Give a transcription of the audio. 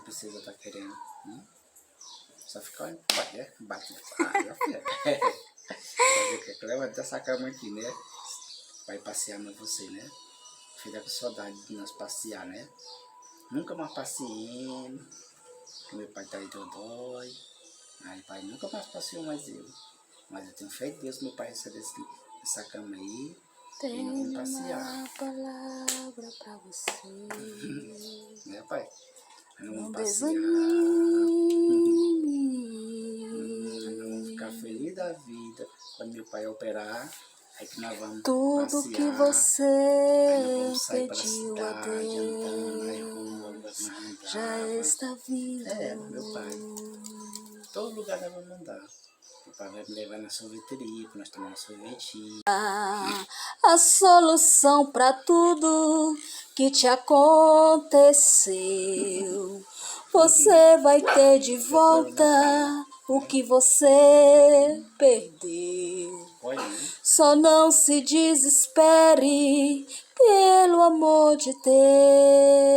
precisa estar querendo. Só fica olhando pro pai, né? Bate no pai, ó, filha. Fazer que leva dessa cama aqui, né? Vai passear com você, né? Fica com saudade de nós passear, né? Nunca mais passeemos. Meu pai tá aí dodói. Aí pai nunca mais passeou mais eu. Mas eu tenho fé em Deus, meu pai receber essa cama aí. E nós vamos passear. Uma palavra pra você. Né, pai? Nós Não vamos passear. Nós vamos ficar felizes da vida. Quando meu pai operar, aí que nós vamos tudo passear. que você Aí nós vamos sair pediu para a cidade, andando, aí Deus já está vindo. Meu pai. Todo lugar nós vamos andar. Meu pai vai me levar na sorveteria, para nós tomar um sorvetinho. A solução para tudo que te aconteceu. Você vai ter de volta o que você perdeu. Só não se desespere, pelo amor de Deus.